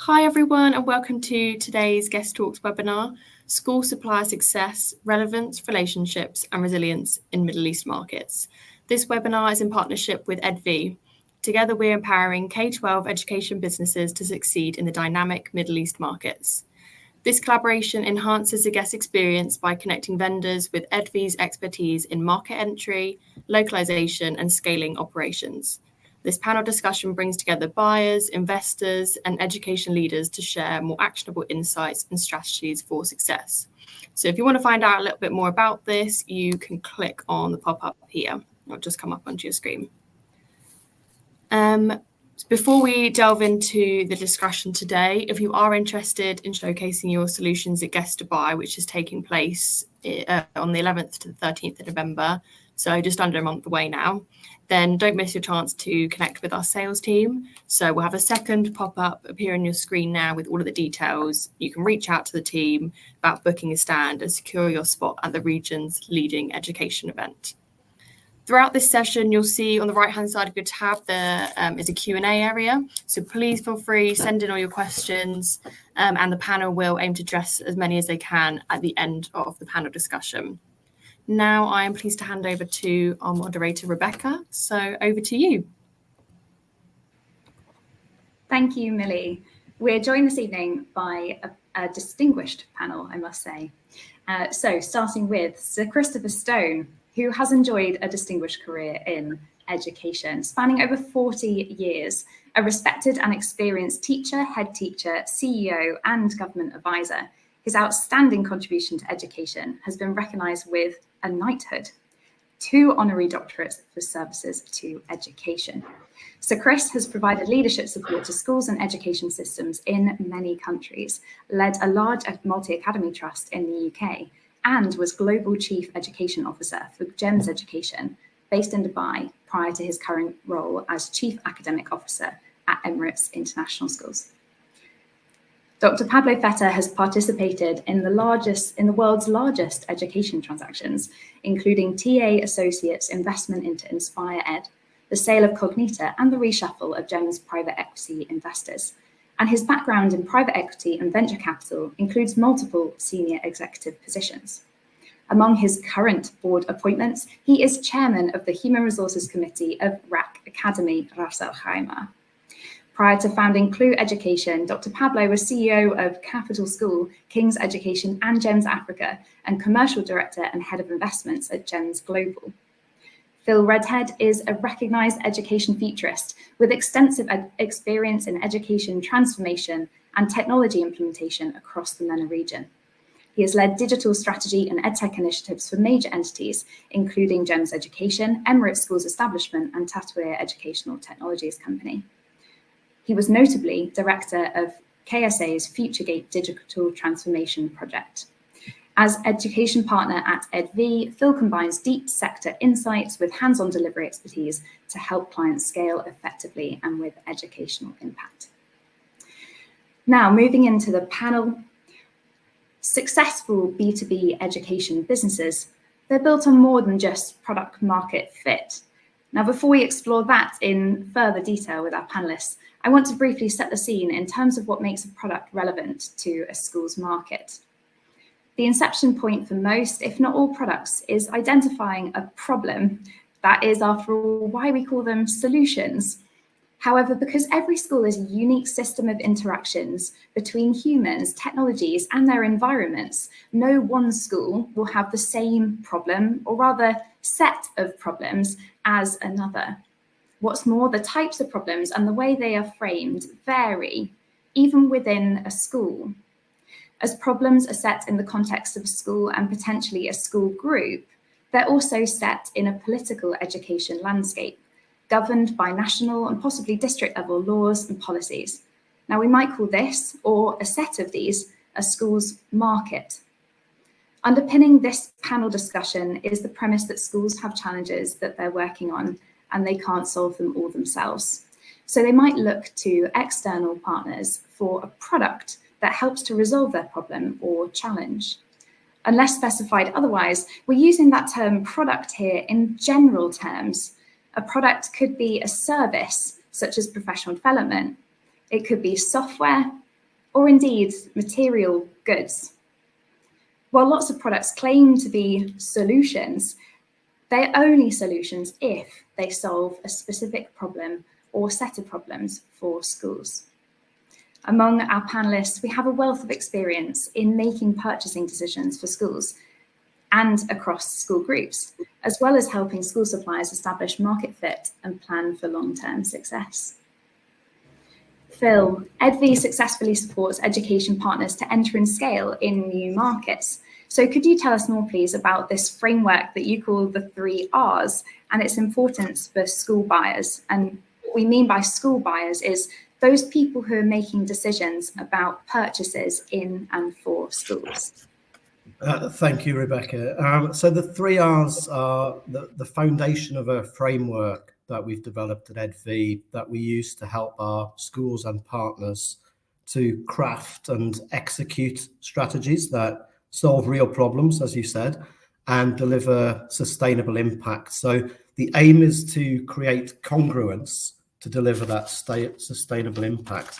Hi everyone and welcome to today's GESS Talks webinar, School Supplier Success, Relevance, Relationships and Resilience in Middle East Markets. This webinar is in partnership with EdV. Together we're empowering K-12 education businesses to succeed in the dynamic Middle East markets. This collaboration enhances the guest experience by connecting vendors with EdV's expertise in market entry, localization and scaling operations. This panel discussion brings together buyers, investors, and education leaders to share more actionable insights and strategies for success. So if you want to find out a little bit more about this, you can click on the pop-up here. It'll just come up onto your screen. Before we delve into the discussion today, if you are interested in showcasing your solutions at Guest to Buy, which is taking place on the 11th to the 13th of November, so just under a month away now, then don't miss your chance to connect with our sales team. So we'll have a second pop-up appear on your screen now with all of the details. You can reach out to the team about booking a stand and secure your spot at the region's leading education event. Throughout this session, you'll see on the right-hand side of your tab there is a Q&A area. So please feel free, send in all your questions, and the panel will aim to address as many as they can at the end of the panel discussion. Now I am pleased to hand over to our moderator, Rebekah. So over to you. Thank you, Millie. We're joined this evening by a distinguished panel, I must say. So starting with Sir Christopher Stone, who has enjoyed a distinguished career in education, spanning over 40 years, a respected and experienced teacher, head teacher, CEO, and government advisor. His outstanding contribution to education has been recognised with a knighthood, 2 honorary doctorates for services to education. Sir Chris has provided leadership support to schools and education systems in many countries, led a large multi-academy trust in the UK, and was Global Chief Education Officer for GEMS Education, based in Dubai, prior to his current role as Chief Academic Officer at Emirates International Schools. Dr. Pablo Fetter has participated in the world's largest education transactions, including TA Associates' investment into Inspire Ed, the sale of Cognita, and the reshuffle of GEMS private equity investors. And his background in private equity and venture capital includes multiple senior executive positions. Among his current board appointments, he is chairman of the Human Resources Committee of RAC Academy Ras Al Khaimah. Prior to founding Clue Education, Dr. Pablo was CEO of Capital School, King's Education and GEMS Africa, and commercial director and head of investments at GEMS Global. Phil Redhead is a recognised education futurist with extensive experience in education transformation and technology implementation across the MENA region. He has led digital strategy and edtech initiatives for major entities, including GEMS Education, Emirates Schools Establishment, and Tatweer Educational Technologies Company. He was notably director of KSA's FutureGate Digital Transformation Project. As education partner at EdV, Phil combines deep sector insights with hands-on delivery expertise to help clients scale effectively and with educational impact. Now, moving into the panel, successful B2B education businesses, they're built on more than just product market fit. Now, before we explore that in further detail with our panelists, I want to briefly set the scene in terms of what makes a product relevant to a school's market. The inception point for most, if not all products, is identifying a problem. That is, after all, why we call them solutions. However, because every school is a unique system of interactions between humans, technologies, and their environments, no one school will have the same problem, or rather set of problems, as another. What's more, the types of problems and the way they are framed vary, even within a school. As problems are set in the context of a school and potentially a school group, they're also set in a political education landscape, governed by national and possibly district level laws and policies. Now, we might call this, or a set of these, a school's market. Underpinning this panel discussion is the premise that schools have challenges that they're working on and they can't solve them all themselves. So they might look to external partners for a product that helps to resolve their problem or challenge. Unless specified otherwise, we're using that term product here in general terms. A product could be a service, such as professional development. It could be software, or indeed material goods. While lots of products claim to be solutions, they're only solutions if they solve a specific problem or set of problems for schools. Among our panelists, we have a wealth of experience in making purchasing decisions for schools and across school groups, as well as helping school suppliers establish market fit and plan for long-term success. Phil, EdV successfully supports education partners to enter and scale in new markets. So could you tell us more, please, about this framework that you call the 3 Rs and its importance for school buyers? And what we mean by school buyers is those people who are making decisions about purchases in and for schools. Thank you, Rebekah. So the 3 Rs are the foundation of a framework that we've developed at EdV that we use to help our schools and partners to craft and execute strategies that solve real problems, as you said, and deliver sustainable impact. So the aim is to create congruence to deliver that sustainable impact.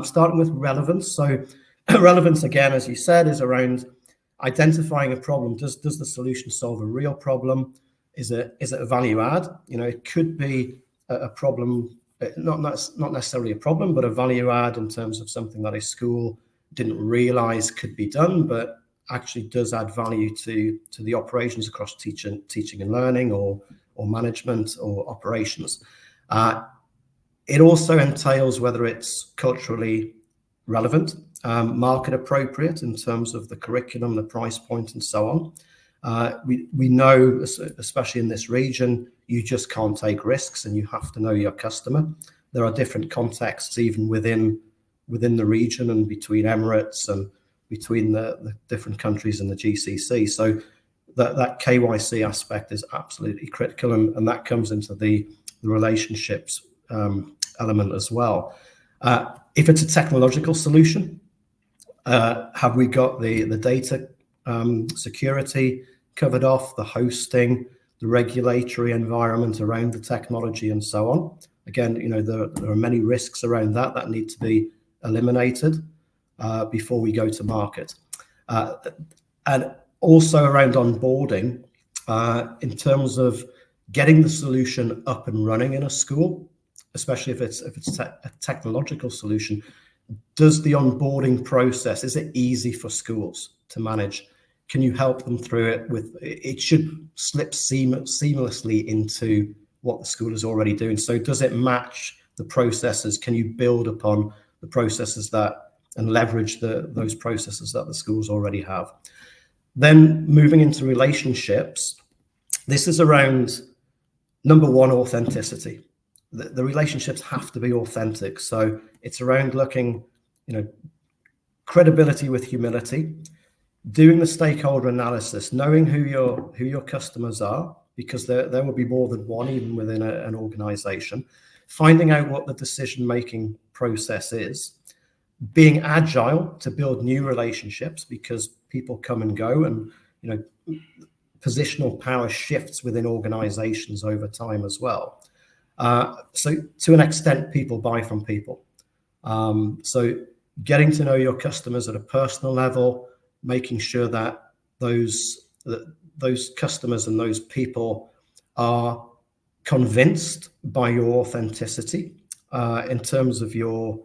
Starting with relevance. So relevance, again, as you said, is around identifying a problem. Does the solution solve a real problem? Is it a value add? You know, it could be a problem, not necessarily a problem, but a value add in terms of something that a school didn't realize could be done, but actually does add value to the operations across teaching and learning or management or operations. It also entails whether it's culturally relevant, market appropriate in terms of the curriculum, the price point, and so on. We know, especially in this region, you just can't take risks and you have to know your customer. There are different contexts even within the region and between Emirates and between the different countries in the GCC. So that KYC aspect is absolutely critical, and that comes into the relationships element as well. If it's a technological solution, have we got the data security covered off, the hosting, the regulatory environment around the technology, and so on? Again, you know, there are many risks around that need to be eliminated before we go to market. And also around onboarding, in terms of getting the solution up and running in a school, especially if it's a technological solution, does the onboarding process, is it easy for schools to manage? Can you help them through it? It should slip seamlessly into what the school is already doing. So does it match the processes? Can you build upon the processes and leverage those processes that the schools already have? Then moving into relationships, this is around, number one, authenticity. The relationships have to be authentic. So it's around looking, you know, credibility with humility, doing the stakeholder analysis, knowing who your customers are, because there will be more than one even within an organization, finding out what the decision-making process is, being agile to build new relationships because people come and go, and, you know, positional power shifts within organizations over time as well. So to an extent, people buy from people. So getting to know your customers at a personal level, making sure that those customers and those people are convinced by your authenticity in terms of your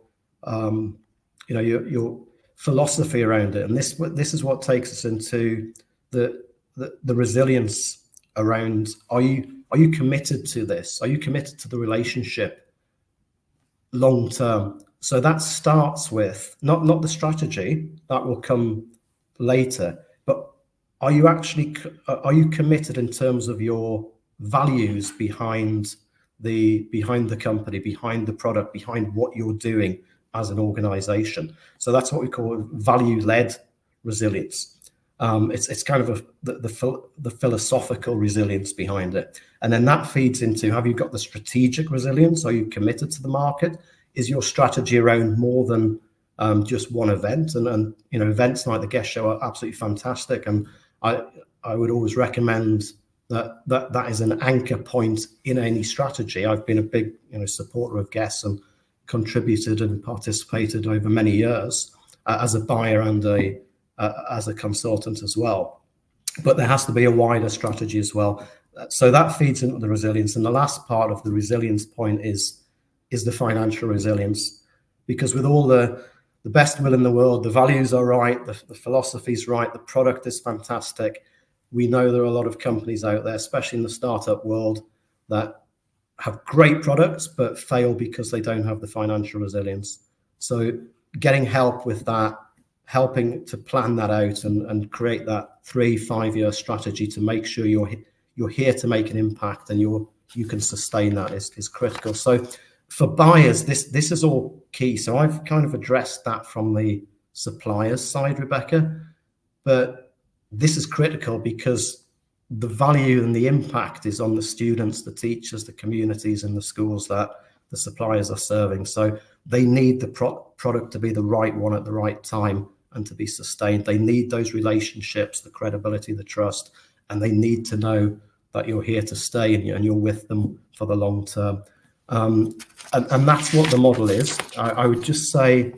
philosophy around it. And this is what takes us into the resilience around, are you committed to this? Are you committed to the relationship long term? So that starts with not the strategy, that will come later, but are you committed in terms of your values behind the company, behind the product, behind what you're doing as an organization? So that's what we call value-led resilience. It's kind of the philosophical resilience behind it. And then that feeds into, have you got the strategic resilience? Are you committed to the market? Is your strategy around more than just one event? And you know, events like the GESS show are absolutely fantastic. And I would always recommend that is an anchor point in any strategy. I've been a big supporter of GESS, and contributed and participated over many years as a buyer and as a consultant as well. But there has to be a wider strategy as well. So that feeds into the resilience. And the last part of the resilience point is the financial resilience, because with all the best will in the world, the values are right, the philosophy is right, the product is fantastic. We know there are a lot of companies out there, especially in the startup world, that have great products but fail because they don't have the financial resilience. So getting help with that, helping to plan that out and create that 3-5 year strategy to make sure you're here to make an impact and you can sustain that is critical. So for buyers, this is all key. So I've kind of addressed that from the supplier's side, Rebekah, but this is critical because the value and the impact is on the students, the teachers, the communities, and the schools that the suppliers are serving. So they need the product to be the right one at the right time and to be sustained. They need those relationships, the credibility, the trust, and they need to know that you're here to stay and you're with them for the long term. And that's what the model is. I would just say,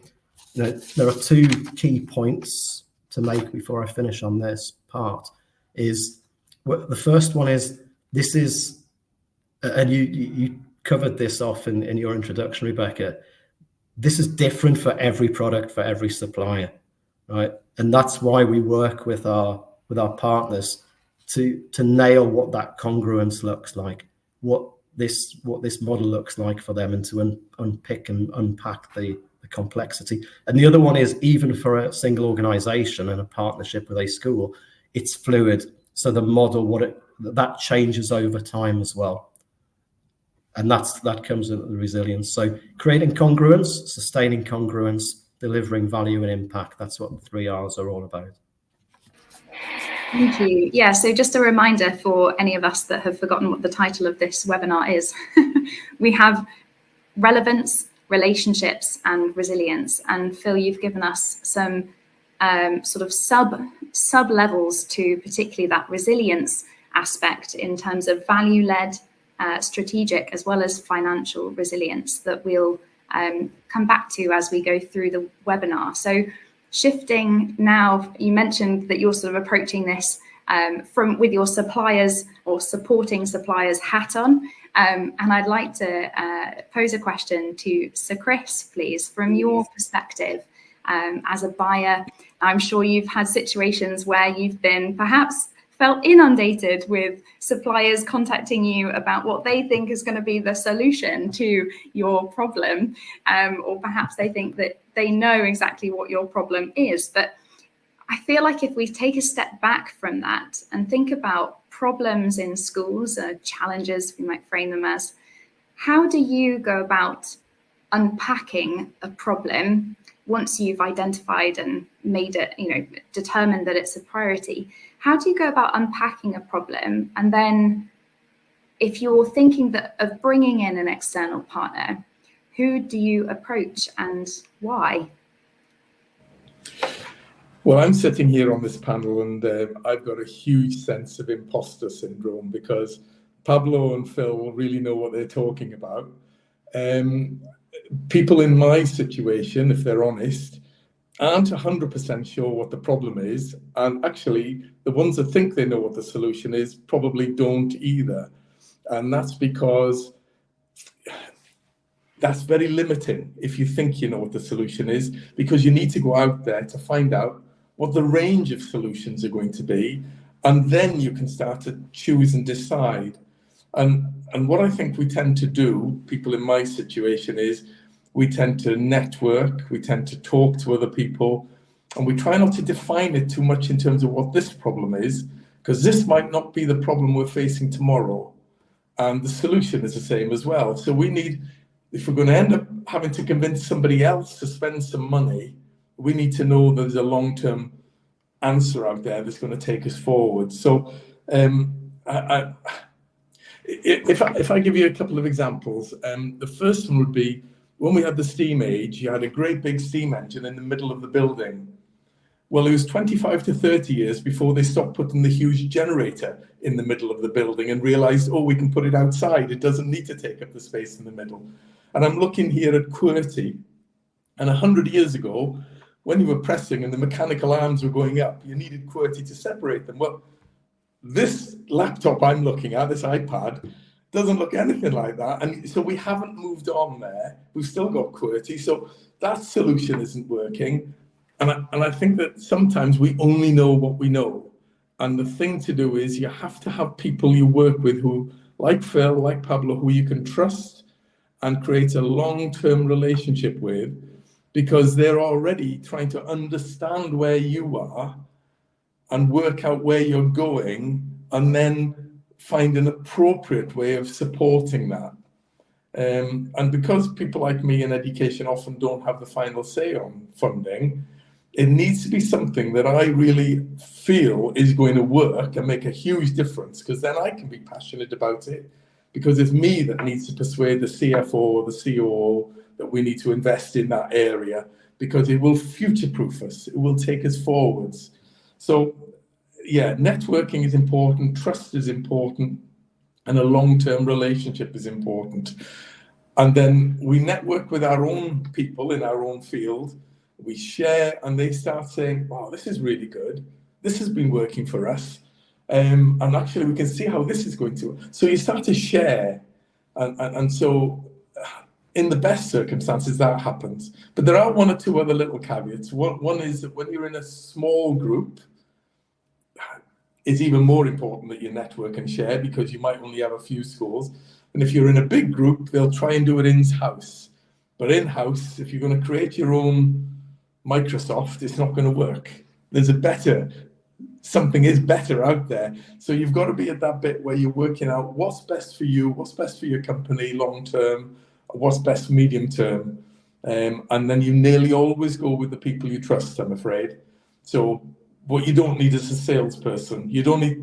there are 2 key points to make before I finish on this part. The first one is, this is, and you covered this off in your introduction, Rebekah, this is different for every product, for every supplier, right? And that's why we work with our partners to nail what that congruence looks like, what this model looks like for them, and to unpick and unpack the complexity. And the other one is, even for a single organization and a partnership with a school, it's fluid. So the model, that changes over time as well. And that comes into the resilience. So creating congruence, sustaining congruence, delivering value and impact. That's what the 3 R's are all about. Thank you. Yeah, so just a reminder for any of us that have forgotten what the title of this webinar is. We have relevance, relationships, and resilience. And Phil, you've given us some sort of sub levels to particularly that resilience aspect in terms of value-led, strategic, as well as financial resilience that we'll come back to as we go through the webinar. So shifting now, you mentioned that you're sort of approaching this with your suppliers or supporting suppliers hat on. And I'd like to pose a question to Sir Chris, please, from your perspective as a buyer. I'm sure you've had situations where you've been perhaps felt inundated with suppliers contacting you about what they think is going to be the solution to your problem, or perhaps they think that they know exactly what your problem is. But I feel like if we take a step back from that and think about problems in schools, challenges, we might frame them as, how do you go about unpacking a problem once you've identified and made it, determined that it's a priority? How do you go about unpacking a problem? And then if you're thinking of bringing in an external partner, who do you approach and why? Well, I'm sitting here on this panel and I've got a huge sense of imposter syndrome, because Pablo and Phil will really know what they're talking about. People in my situation, if they're honest, aren't 100% sure what the problem is. And actually, the ones that think they know what the solution is probably don't either. And that's because that's very limiting if you think you know what the solution is, because you need to go out there to find out what the range of solutions are going to be. And then you can start to choose and decide. And what I think we tend to do, people in my situation, is we tend to network, we tend to talk to other people, and we try not to define it too much in terms of what this problem is, because this might not be the problem we're facing tomorrow. And the solution is the same as well. So we need, if we're going to end up having to convince somebody else to spend some money, we need to know there's a long-term answer out there that's going to take us forward. So if I give you a couple of examples, the first one would be, when we had the steam age, you had a great big steam engine in the middle of the building. Well, it was 25 to 30 years before they stopped putting the huge generator in the middle of the building and realized, oh, we can put it outside. It doesn't need to take up the space in the middle. And I'm looking here at QWERTY. And 100 years ago, when you were pressing and the mechanical arms were going up, you needed QWERTY to separate them. Well, this laptop I'm looking at, this iPad, doesn't look anything like that. And so we haven't moved on there. We've still got QWERTY. So that solution isn't working. And I think that sometimes we only know what we know. And the thing to do is you have to have people you work with who, like Phil, like Pablo, who you can trust and create a long-term relationship with, because they're already trying to understand where you are and work out where you're going, and then find an appropriate way of supporting that. And because people like me in education often don't have the final say on funding, it needs to be something that I really feel is going to work and make a huge difference, because then I can be passionate about it, because it's me that needs to persuade the CFO or the COO that we need to invest in that area, because it will future-proof us, it will take us forwards. So yeah, networking is important, trust is important, and a long-term relationship is important. And then we network with our own people in our own field, we share, and they start saying, wow, this is really good, this has been working for us, and actually we can see how this is going to. So you start to share, and so in the best circumstances that happens. But there are one or two other little caveats. One is that when you're in a small group, it's even more important that you network and share, because you might only have a few schools. And if you're in a big group, they'll try and do it in-house. But in-house, if you're going to create your own Microsoft, it's not going to work. There's something is better out there. So you've got to be at that bit where you're working out what's best for you, what's best for your company long-term, what's best medium term. And then you nearly always go with the people you trust, I'm afraid. So what you don't need is a salesperson.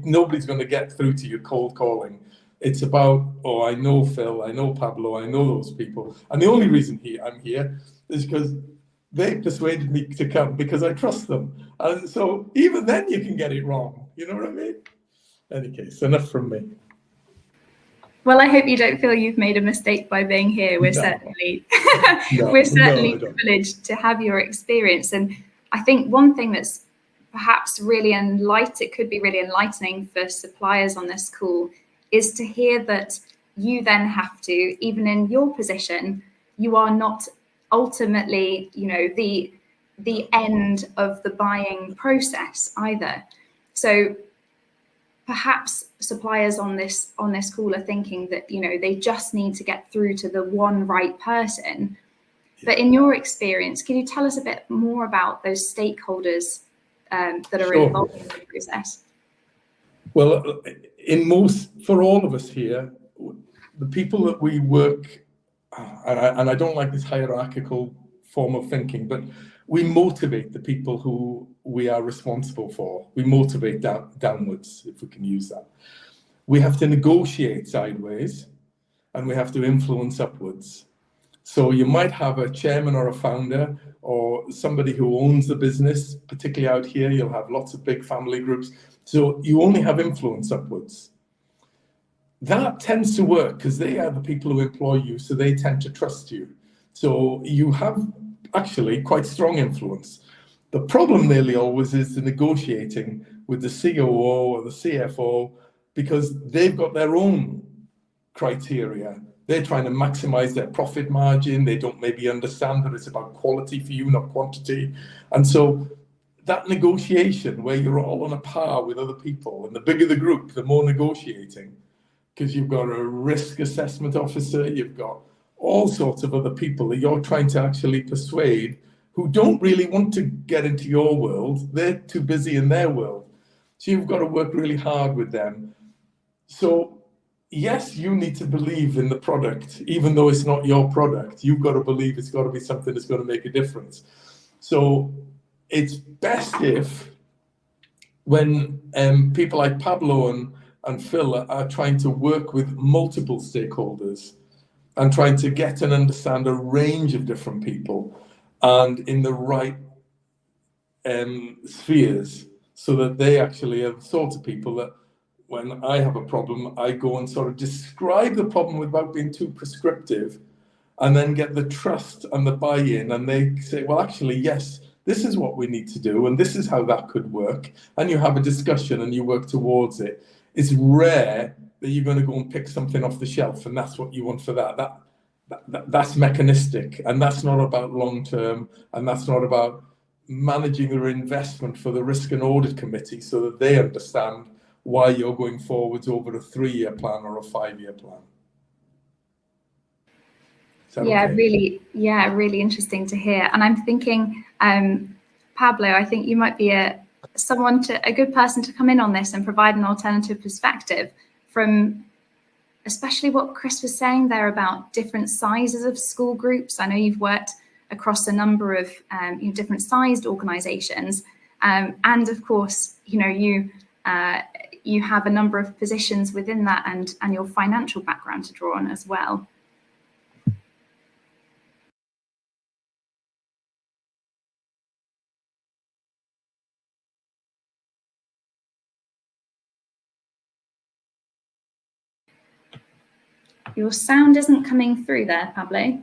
Nobody's going to get through to you cold calling. It's about, oh, I know Phil, I know Pablo, I know those people. And the only reason I'm here is because they persuaded me to come, because I trust them. And so even then you can get it wrong. You know what I mean? Any case, enough from me. Well, I hope you don't feel you've made a mistake by being here. We're certainly privileged to have your experience. And I think one thing that's perhaps it could be really enlightening for suppliers on this call, is to hear that you then have to, even in your position, you are not ultimately, the end of the buying process either. So perhaps suppliers on this call are thinking that, they just need to get through to the one right person. But in your experience, can you tell us a bit more about those stakeholders that are involved in the process? Well, for all of us here, the people that we work, and I don't like this hierarchical form of thinking, but we motivate the people who we are responsible for. We motivate downwards, if we can use that. We have to negotiate sideways, and we have to influence upwards. So you might have a chairman or a founder or somebody who owns the business, particularly out here, you'll have lots of big family groups. So you only have influence upwards. That tends to work because they are the people who employ you, so they tend to trust you. So you have actually quite strong influence. The problem nearly always is the negotiating with the COO or the CFO, because they've got their own criteria. They're trying to maximize their profit margin. They don't maybe understand that it's about quality for you, not quantity. And so that negotiation where you're all on a par with other people, and the bigger the group, the more negotiating, because you've got a risk assessment officer, you've got all sorts of other people that you're trying to actually persuade who don't really want to get into your world. They're too busy in their world. So you've got to work really hard with them. So yes, you need to believe in the product, even though it's not your product. You've got to believe it's got to be something that's going to make a difference. So it's best if when people like Pablo and Phil are trying to work with multiple stakeholders and trying to get and understand a range of different people, and in the right spheres, so that they actually are the sort of people that when I have a problem, I go and sort of describe the problem without being too prescriptive, and then get the trust and the buy-in, and they say, well, actually, yes, this is what we need to do, and this is how that could work, and you have a discussion and you work towards it. It's rare that you're going to go and pick something off the shelf and that's what you want for that. That's mechanistic, and that's not about long-term, and that's not about managing their investment for the risk and audit committee so that they understand why you're going forwards over a 3-year plan or a 5-year plan. Yeah, okay? really interesting to hear. And I'm thinking, Pablo, I think you might be a good person to come in on this and provide an alternative perspective from especially what Chris was saying there about different sizes of school groups. I know you've worked across a number of different sized organisations, and of course, you have a number of positions within that, and your financial background to draw on as well. Your sound isn't coming through there, Pablo.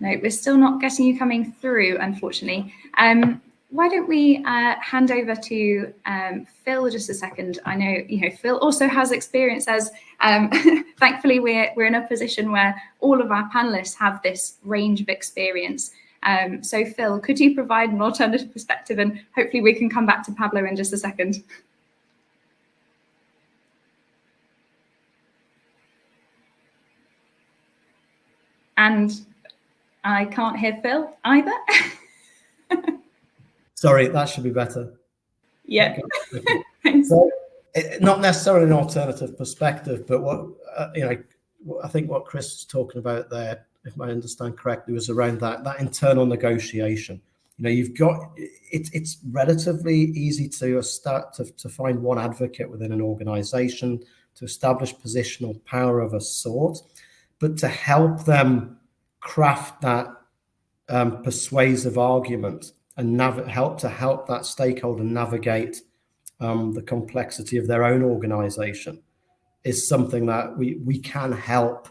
No, we're still not getting you coming through, unfortunately. Why don't we hand over to Phil just a second? I know, Phil also has experience as, thankfully, we're in a position where all of our panelists have this range of experience. So Phil, could you provide an alternative perspective, and hopefully we can come back to Pablo in just a second. And I can't hear Phil either. Sorry, that should be better. Yeah. Okay. So, not necessarily an alternative perspective, but what I think what Chris was talking about there, if I understand correctly, was around that internal negotiation. You've got it's relatively easy to start to find one advocate within an organisation, to establish positional power of a sort, but to help them craft that persuasive argument and help that stakeholder navigate the complexity of their own organisation is something that we can help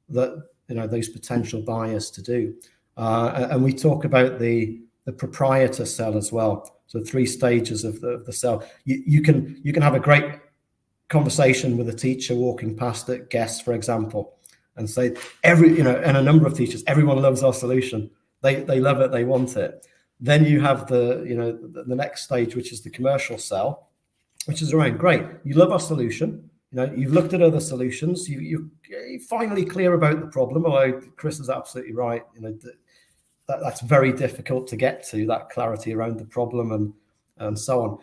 those potential buyers to do. And we talk about the proprietor sell as well. So 3 stages of the sell. You can have a great conversation with a teacher walking past at GESS, for example, and say and a number of teachers, everyone loves our solution. They love it, they want it. Then you have the next stage, which is the commercial sell, which is around, great, you love our solution. You've looked at other solutions. You're finally clear about the problem. Although Chris is absolutely right. That's very difficult to get to, that clarity around the problem and so on.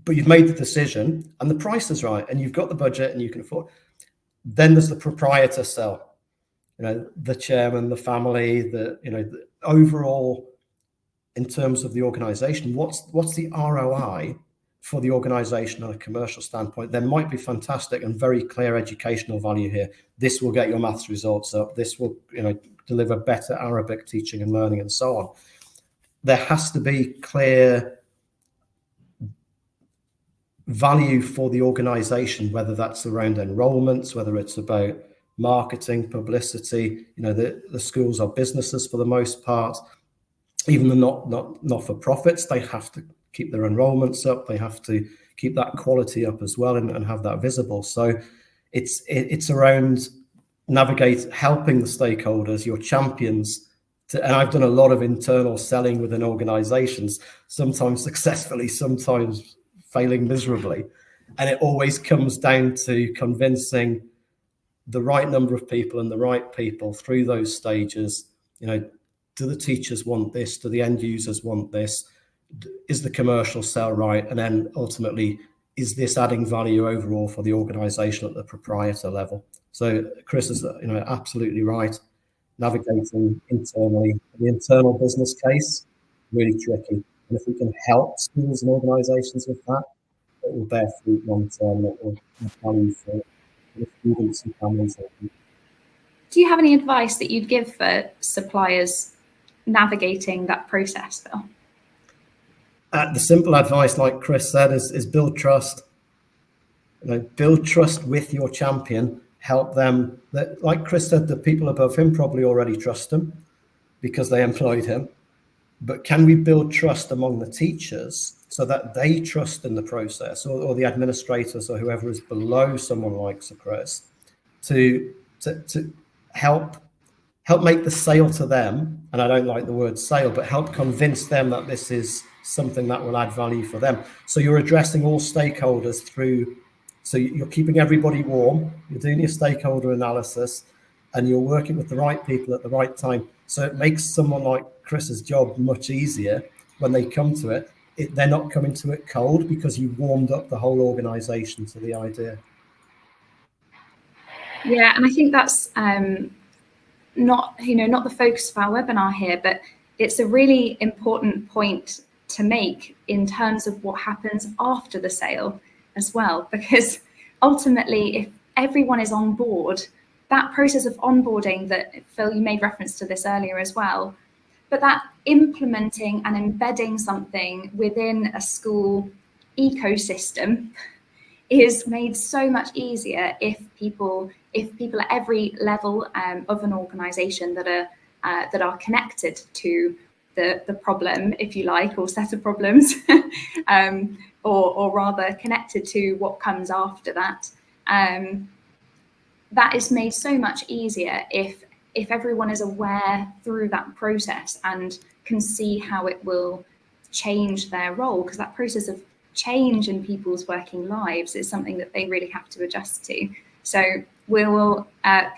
But you've made the decision, and the price is right, and you've got the budget, and you can afford. Then there's the proprietor sell. The chairman, the family, the overall, in terms of the organisation, what's the ROI for the organisation on a commercial standpoint? There might be fantastic and very clear educational value here. This will get your maths results up. This will, deliver better Arabic teaching and learning, and so on. There has to be clear value for the organisation, whether that's around enrolments, whether it's about marketing, publicity. The schools are businesses for the most part. Even the not for profits, they have to keep their enrolments up. They have to keep that quality up as well, and have that visible. So it's around helping the stakeholders, your champions. And I've done a lot of internal selling within organizations, sometimes successfully, sometimes failing miserably. And it always comes down to convincing the right number of people and the right people through those stages. Do the teachers want this? Do the end users want this? Is the commercial sell right? And then ultimately, is this adding value overall for the organisation at the proprietor level? So Chris is, absolutely right. Navigating internally, the internal business case, really tricky. And if we can help schools and organisations with that, it will bear fruit long term. It will have value for the students and families. Do you have any advice that you'd give for suppliers navigating that process, Phil? The simple advice, like Chris said, is build trust. Build trust with your champion. Help them. Like Chris said, the people above him probably already trust him because they employed him. But can we build trust among the teachers so that they trust in the process, or the administrators or whoever is below someone like Sir Chris, to help make the sale to them? And I don't like the word sale, but help convince them that this is something that will add value for them. So you're addressing all stakeholders through. So you're keeping everybody warm, you're doing your stakeholder analysis, and you're working with the right people at the right time. So it makes someone like Chris's job much easier when they come to it. They're not coming to it cold because you warmed up the whole organisation to the idea. Yeah, and I think that's not the focus of our webinar here, but it's a really important point to make in terms of what happens after the sale as well, because ultimately, if everyone is on board, that process of onboarding that, Phil, you made reference to this earlier as well, but that implementing and embedding something within a school ecosystem is made so much easier if people at every level of an organisation that are connected to the problem, if you like, or set of problems, or rather connected to what comes after that. That is made so much easier if everyone is aware through that process and can see how it will change their role, because that process of change in people's working lives is something that they really have to adjust to. So we will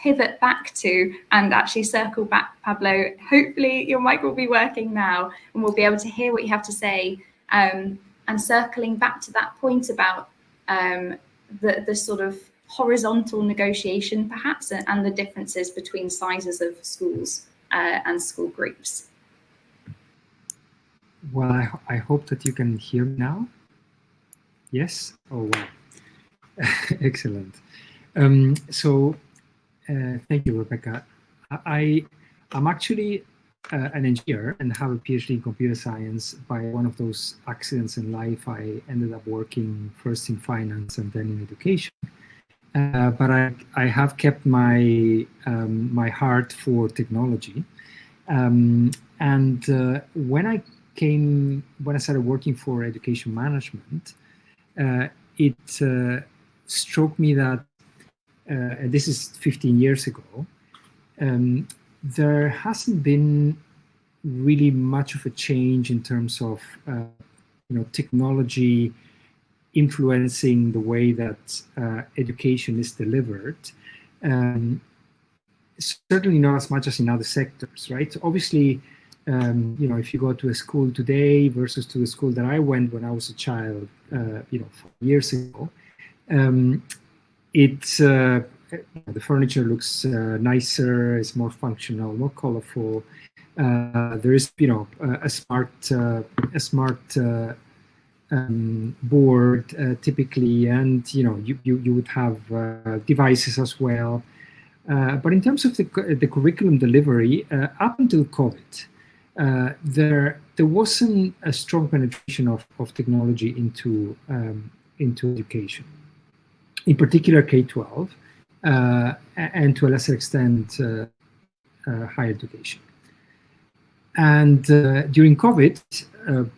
pivot back to and actually circle back, Pablo. Hopefully your mic will be working now and we'll be able to hear what you have to say. And circling back to that point about the sort of horizontal negotiation perhaps, and the differences between sizes of schools and school groups. Well, I hope that you can hear me now. Yes? Oh, wow. Excellent. So thank you, Rebekah. I'm actually an engineer and have a PhD in computer science. By one of those accidents in life, I ended up working first in finance and then in education. But I have kept my my heart for technology. And when I started working for education management, it struck me that, and this is 15 years ago, there hasn't been really much of a change in terms of technology influencing the way that education is delivered. Certainly not as much as in other sectors, right? Obviously, if you go to a school today versus to the school that I went when I was a child, 4 years ago, it's the furniture looks nicer, it's more functional, more colorful. There is, a smart board typically, and you would have devices as well. But in terms of the curriculum delivery, up until COVID, there wasn't a strong penetration of technology into education, in particular K-12, and to a lesser extent higher education. And during COVID,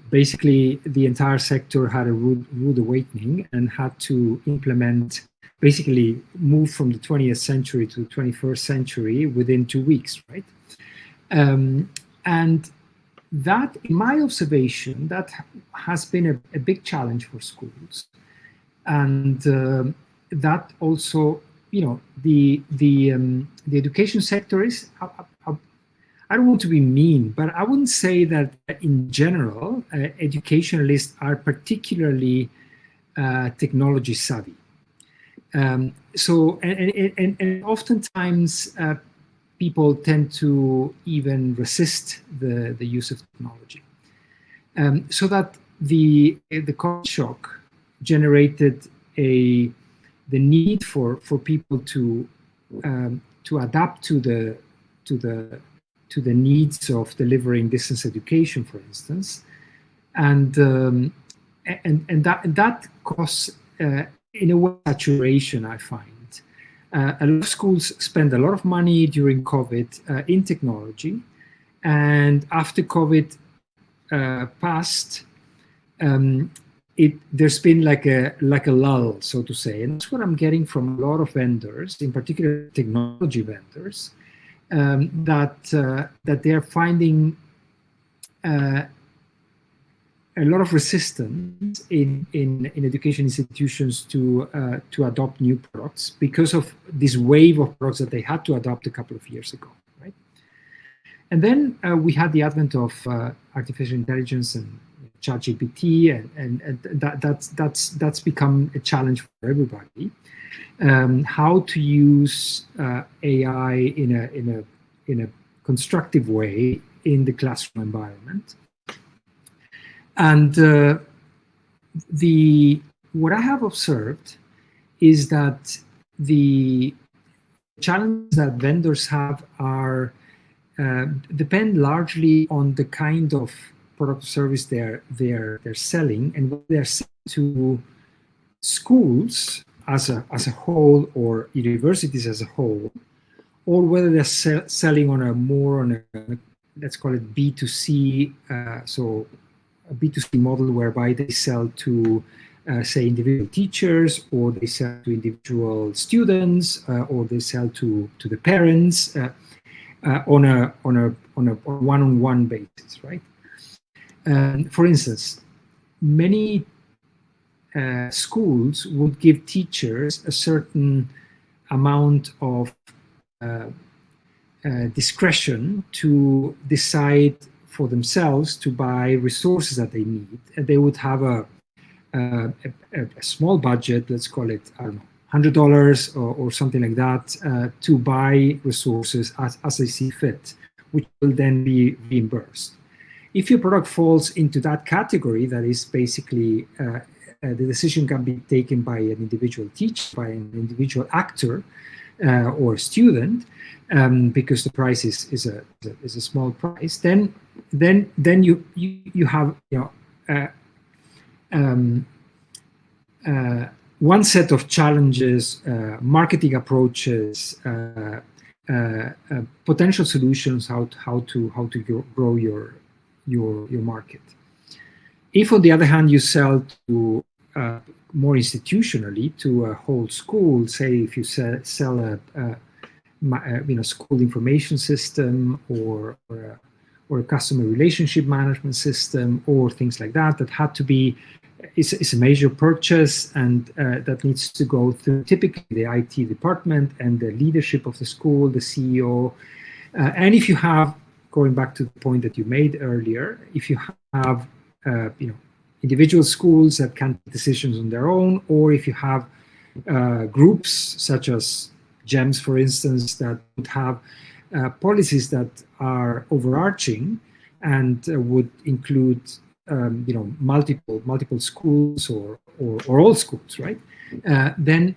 basically the entire sector had a rude awakening and had to implement, basically move from the 20th century to the 21st century within 2 weeks, right? And that, in my observation, that has been a big challenge for schools. And that also, the education sector is, I don't want to be mean, but I wouldn't say that in general, educationalists are particularly technology savvy. And oftentimes people tend to even resist the use of technology. So that the culture shock generated the need for people to adapt to the needs of delivering distance education, for instance, and that causes in a way saturation, I find. A lot of schools spend a lot of money during COVID in technology, and after COVID passed, there's been like a lull, so to say, and that's what I'm getting from a lot of vendors, in particular technology vendors, that they're finding a lot of resistance in education institutions to adopt new products because of this wave of products that they had to adopt a couple of years ago, right? And then we had the advent of artificial intelligence and ChatGPT, and that's become a challenge for everybody. How to use AI in a constructive way in the classroom environment. And what I have observed is that the challenges that vendors have are depend largely on the kind of product or service they're selling, and what they're selling to schools as a whole or universities as a whole, or whether they're selling on a let's call it B2C, so a B2C model whereby they sell to say individual teachers, or they sell to individual students, or they sell to the parents on a one-on-one basis, right? For instance, many schools would give teachers a certain amount of discretion to decide for themselves to buy resources that they need, and they would have a small budget, let's call it, I don't know, $100 or something like that, to buy resources as they see fit, which will then be reimbursed. If your product falls into that category, that is basically the decision can be taken by an individual teacher, by an individual actor or student, because the price is a small price. Then you have one set of challenges, marketing approaches, potential solutions, how to grow your market. If, on the other hand, you sell to more institutionally to a whole school, say if you sell a school information system or a customer relationship management system or things like that had to be, it's a major purchase, and that needs to go through typically the IT department and the leadership of the school, the CEO. And if you have, going back to the point that you made earlier, if you have individual schools that can take decisions on their own, or if you have groups such as GEMS, for instance, that would have policies that are overarching and would include multiple schools or all schools, right? Then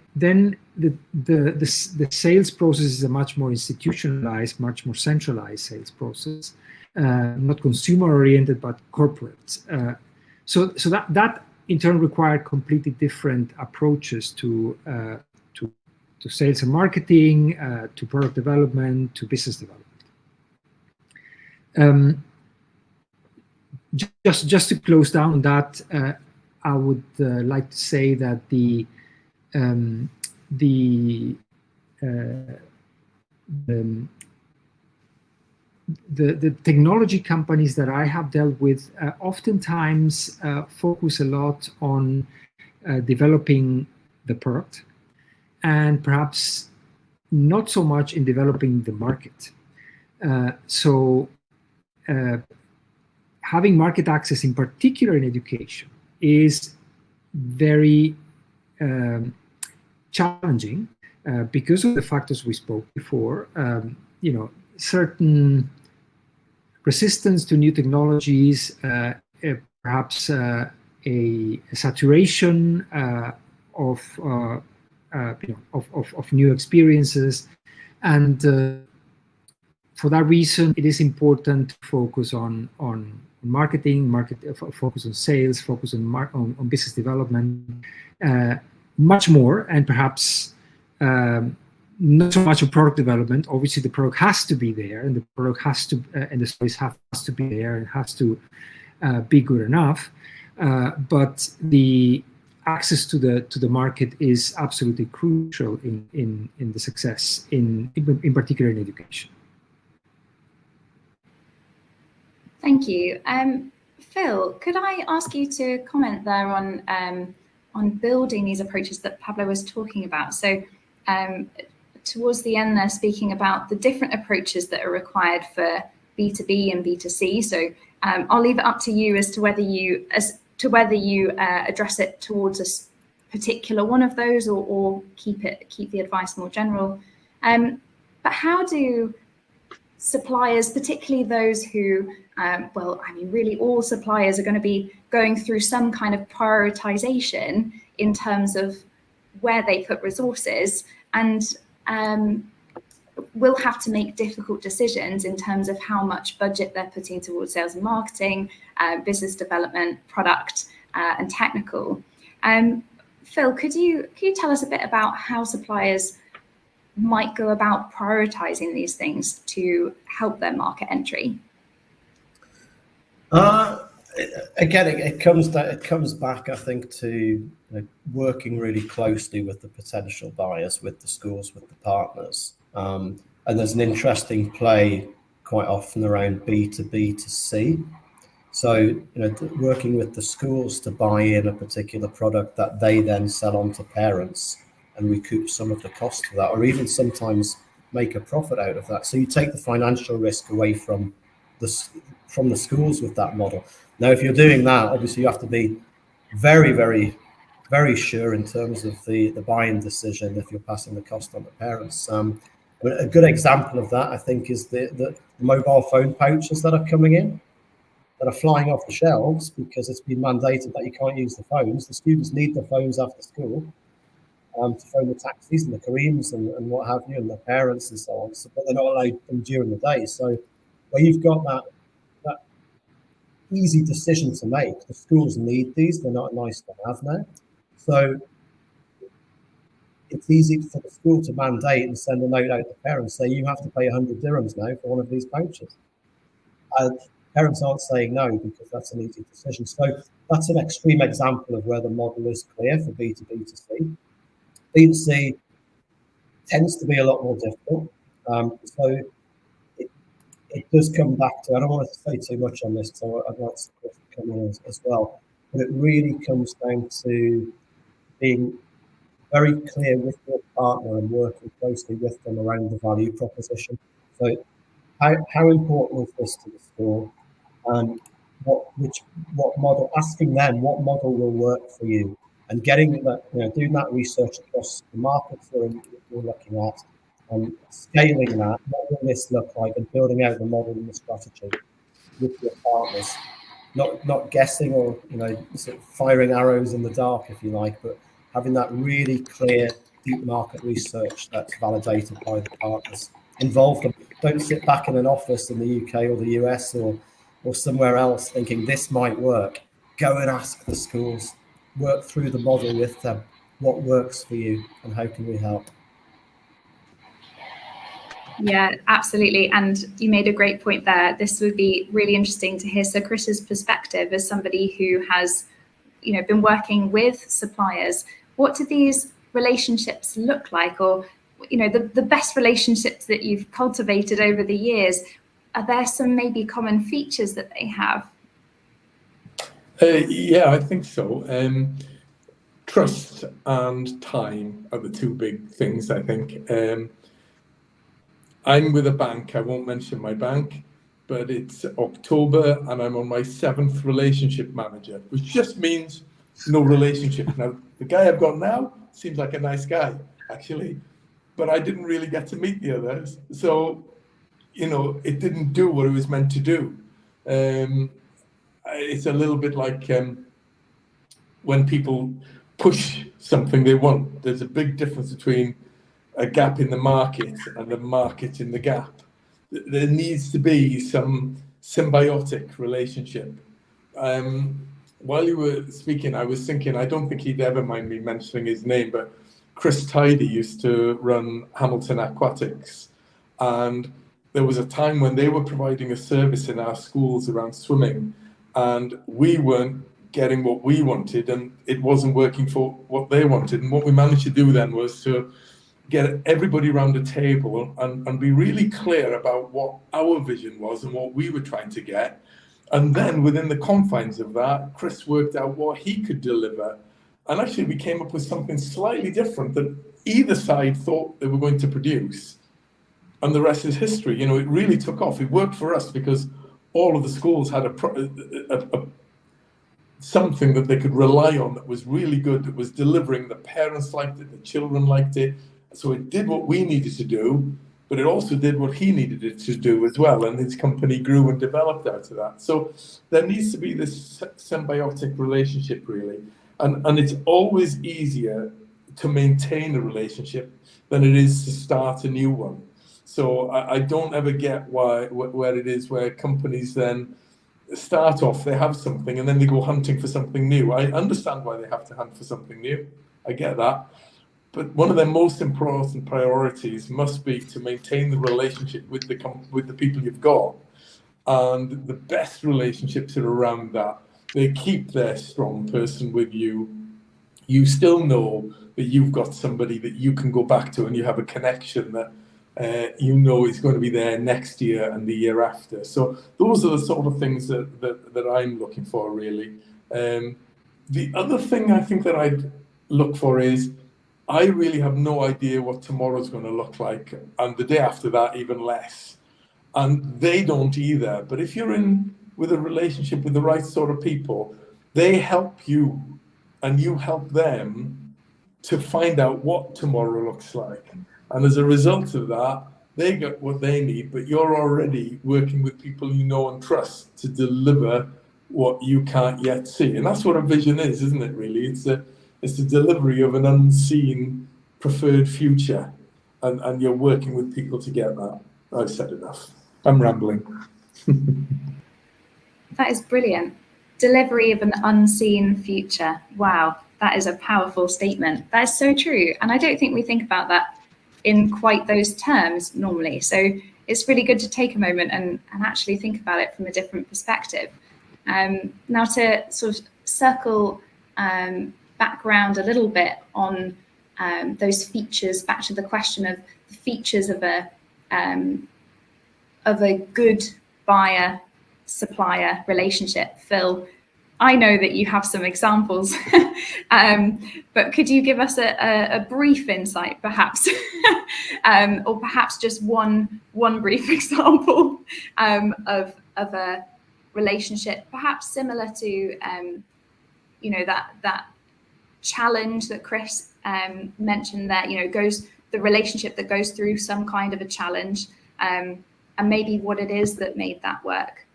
the sales process is a much more institutionalized, much more centralized sales process, not consumer oriented but corporate. So that in turn required completely different approaches to sales and marketing, to product development, to business development. Just to close down on that, I would like to say that the technology companies that I have dealt with oftentimes focus a lot on developing the product, and perhaps not so much in developing the market. Having market access, in particular in education, is very challenging because of the factors we spoke before. Certain resistance to new technologies, perhaps a saturation of new experiences, and for that reason, it is important to focus on marketing, focus on sales, focus on business development, much more, and perhaps not so much on product development. Obviously, the product has to be there, and the product has to, and the service has to be there, and has to be good enough. But the access to the market is absolutely crucial in the success, in particular in education. Thank you. Phil, could I ask you to comment there on building these approaches that Pablo was talking about? So towards the end there, speaking about the different approaches that are required for B2B and B2C. So I'll leave it up to you as to whether you address it towards a particular one of those, or keep the advice more general. But how do suppliers, particularly those who, really all suppliers are going to be going through some kind of prioritization in terms of where they put resources, and will have to make difficult decisions in terms of how much budget they're putting towards sales and marketing, business development, product, and technical. Phil, could you tell us a bit about how suppliers might go about prioritizing these things to help their market entry? Again, it comes back, I think, to working really closely with the potential buyers, with the schools, with the partners. And there's an interesting play quite often around B2B to C. So, working with the schools to buy in a particular product that they then sell on to parents and recoup some of the cost of that, or even sometimes make a profit out of that. So you take the financial risk away from the schools with that model. Now, if you're doing that, obviously you have to be very, very, very sure in terms of the buying decision if you're passing the cost on to parents. But a good example of that, I think, is the mobile phone pouches that are coming in, that are flying off the shelves because it's been mandated that you can't use the phones. The students need the phones after school to phone the taxis and the Kareems and what have you, and the parents and so on. So, but they're not allowed them during the day. So where you've got that easy decision to make, the schools need these. They're not nice to have now. So it's easy for the school to mandate and send a note out to parents, say you have to pay 100 dirhams now for one of these pouches. And parents aren't saying no because that's an easy decision. So that's an extreme example of where the model is clear for B2B to C. B2C tends to be a lot more difficult. So it does come back to, I don't want to say too much on this, so I'd like to come in as well, but it really comes down to being very clear with your partner and working closely with them around the value proposition. So how important is this to the school? And what model, asking them what model will work for you, and getting that, doing that research across the markets that you're looking at, and scaling that, what will this look like, and building out the model and the strategy with your partners. Not guessing or sort of firing arrows in the dark, if you like, but having that really clear, deep market research that's validated by the partners. Involve them. Don't sit back in an office in the UK or the US or somewhere else thinking this might work. Go and ask the schools. Work through the model with them. What works for you and how can we help? Yeah, absolutely. And you made a great point there. This would be really interesting to hear Sir Chris's perspective as somebody who has, been working with suppliers. What do these relationships look like? Or, the best relationships that you've cultivated over the years, are there some maybe common features that they have? Yeah, I think so. Trust and time are the two big things, I think. I'm with a bank, I won't mention my bank, but it's October and I'm on my 7th relationship manager, which just means no relationship. Now, the guy I've got now seems like a nice guy, actually, but I didn't really get to meet the others. So, you know, it didn't do what it was meant to do. It's a little bit like when people push something they want. There's a big difference between a gap in the market and the market in the gap. There needs to be some symbiotic relationship. While you were speaking, I was thinking, I don't think he'd ever mind me mentioning his name, but Chris Tidy used to run Hamilton Aquatics. And there was a time when they were providing a service in our schools around swimming, and we weren't getting what we wanted, and it wasn't working for what they wanted. And what we managed to do then was to get everybody around the table and be really clear about what our vision was and what we were trying to get. And then within the confines of that, Chris worked out what he could deliver. And actually we came up with something slightly different that either side thought they were going to produce. And the rest is history. You know, it really took off. It worked for us because all of the schools had something that they could rely on that was really good, that was delivering. The parents liked it, the children liked it. So it did what we needed to do, but it also did what he needed it to do as well. And his company grew and developed out of that. So there needs to be this symbiotic relationship, really. And it's always easier to maintain a relationship than it is to start a new one. So I don't ever get where it is where companies then start off, they have something, and then they go hunting for something new. I understand why they have to hunt for something new. I get that. But one of their most important priorities must be to maintain the relationship with the people you've got. And the best relationships are around that. They keep their strong person with you. You still know that you've got somebody that you can go back to, and you have a connection that you know is going to be there next year and the year after. So those are the sort of things that I'm looking for, really. The other thing I think that I'd look for is, I really have no idea what tomorrow's going to look like, and the day after that even less. And they don't either. But if you're in with a relationship with the right sort of people, they help you and you help them to find out what tomorrow looks like. And as a result of that, they get what they need, but you're already working with people you know and trust to deliver what you can't yet see. And that's what a vision is, isn't it, really? It's the delivery of an unseen preferred future, and you're working with people to get that. I've said enough. I'm rambling. That is brilliant. Delivery of an unseen future. Wow, that is a powerful statement. That is so true. And I don't think we think about that in quite those terms normally. So it's really good to take a moment and actually think about it from a different perspective. Now to sort of circle background a little bit on those features, back to the question of the features of a good buyer-supplier relationship. Phil, I know that you have some examples, but could you give us a brief insight, perhaps, or perhaps just one brief example of a relationship, perhaps similar to you know, that challenge that Chris mentioned there, you know, the relationship that goes through some kind of a challenge, and maybe what it is that made that work.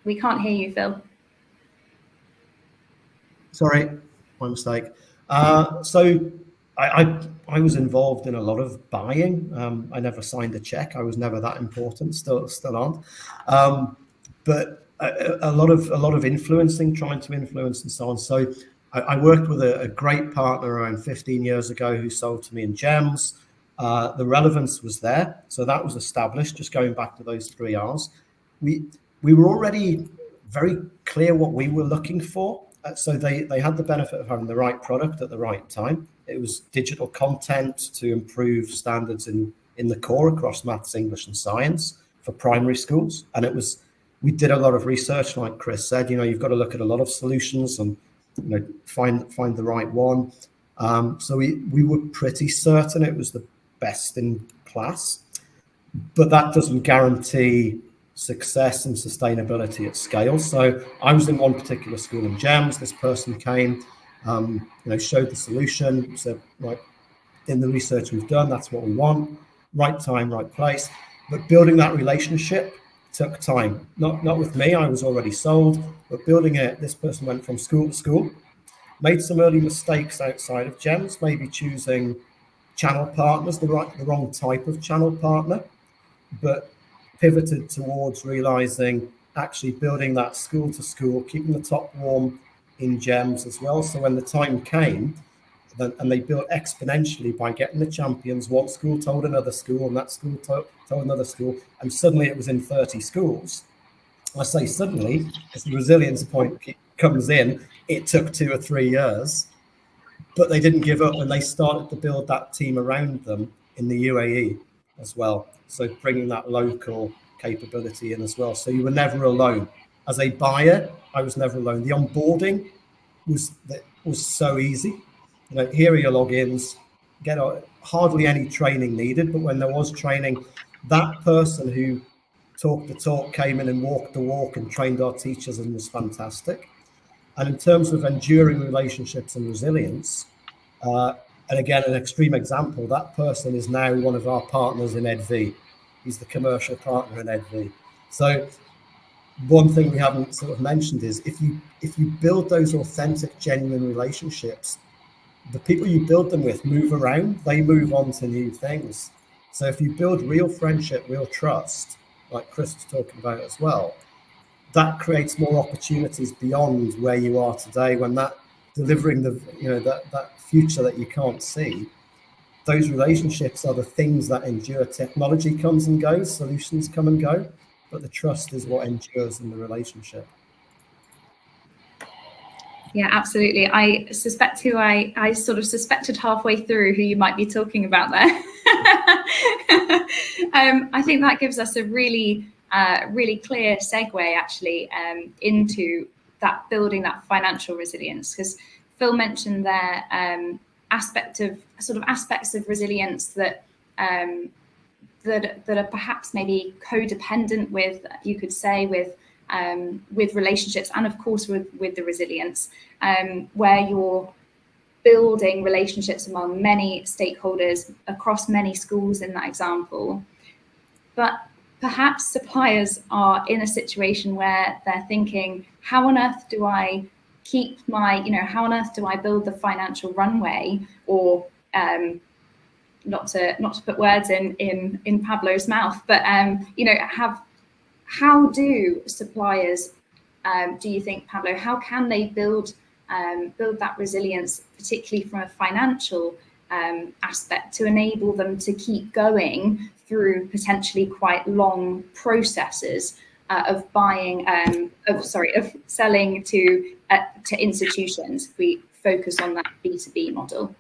We can't hear you, Phil. Sorry, my mistake. So I was involved in a lot of buying. I never signed a check. I was never that important. Still aren't. But a lot of influencing, trying to influence, and so on. So I worked with a great partner around 15 years ago who sold to me in gems. The relevance was there, so that was established. Just going back to those 3 R's, we were already very clear what we were looking for. So they had the benefit of having the right product at the right time. It was digital content to improve standards in the core across maths, English, and science for primary schools. And we did a lot of research, like Chris said. You know, you've got to look at a lot of solutions and, you know, find the right one. So we were pretty certain it was the best in class, but that doesn't guarantee success and sustainability at scale. So I was in one particular school in GEMS. This person came, showed the solution, said, right, in the research we've done, that's what we want, right time, right place. But building that relationship took time. Not with me, I was already sold, but building it, this person went from school to school, made some early mistakes outside of GEMS, maybe choosing channel partners, the wrong type of channel partner, but pivoted towards realizing actually building that school to school, keeping the top warm in GEMS as well. So when the time came, and they built exponentially by getting the champions, one school told another school, and that school told another school, and suddenly it was in 30 schools. I say suddenly, as the resilience point comes in, it took 2 or 3 years, but they didn't give up, and they started to build that team around them in the UAE as well. So bringing that local capability in as well. So you were never alone. As a buyer, I was never alone. The onboarding was so easy. Here are your logins, hardly any training needed, but when there was training, that person who talked the talk came in and walked the walk and trained our teachers and was fantastic. And in terms of enduring relationships and resilience, and again, an extreme example, that person is now one of our partners in EdV. He's the commercial partner in EdV. So one thing we haven't sort of mentioned is if you build those authentic, genuine relationships, the people you build them with move around, they move on to new things. So if you build real friendship, real trust, like Chris was talking about as well, that creates more opportunities beyond where you are today, when that delivering that future that you can't see. Those relationships are the things that endure. Technology comes and goes, solutions come and go, but the trust is what endures in the relationship. Yeah, absolutely. I suspect I sort of suspected halfway through who you might be talking about there. I think that gives us a really clear segue actually into that building that financial resilience, because Phil mentioned there aspects of resilience that are perhaps maybe codependent with, you could say, with relationships, and of course with the resilience, where you're building relationships among many stakeholders across many schools in that example. But perhaps suppliers are in a situation where they're thinking, how on earth do I keep my, how on earth do I build the financial runway, or not to put words in Pablo's mouth, but how do suppliers, do you think, Pablo, how can they build that resilience, particularly from a financial aspect, to enable them to keep going through potentially quite long processes of buying, of selling to institutions, if we focus on that B2B model?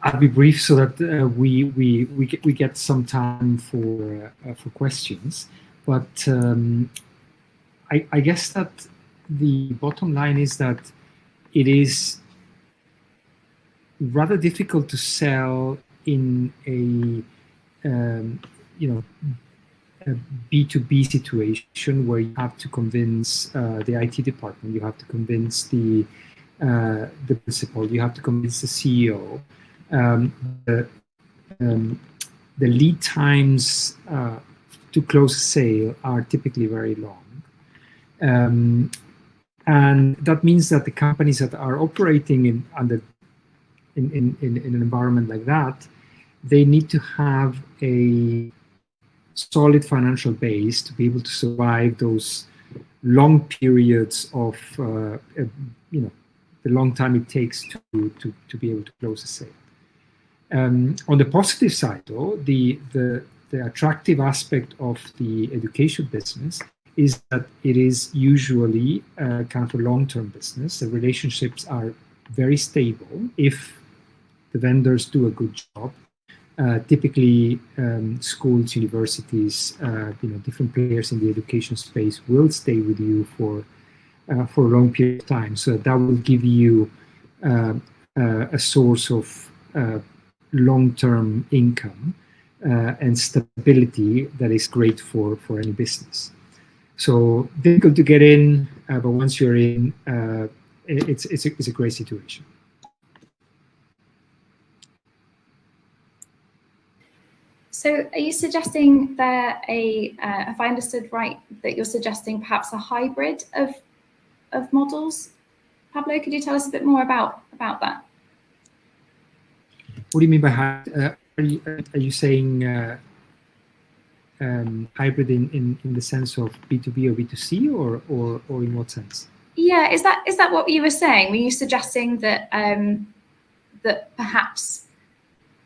I'll be brief so that we get some time for questions. But I guess that the bottom line is that it is rather difficult to sell in a B2B situation where you have to convince the IT department, you have to convince the principal, you have to convince the CEO. The lead times to close a sale are typically very long. And that means that the companies that are operating in an environment like that, they need to have a solid financial base to be able to survive those long periods of the long time it takes to be able to close a sale. On the positive side, though, the attractive aspect of the education business is that it is usually kind of a long-term business. The relationships are very stable if the vendors do a good job. Typically, schools, universities, different players in the education space will stay with you for a long period of time. So that will give you a source of long-term income. and stability that is great for any business. So difficult to get in, but once you're in, it's a great situation. So are you suggesting that if I understood right, that you're suggesting perhaps a hybrid of models? Pablo, could you tell us a bit more about that? What do you mean by hybrid? Are you saying hybrid in the sense of B2B or B2C, or in what sense? Yeah, is that what you were saying? Were you suggesting that that perhaps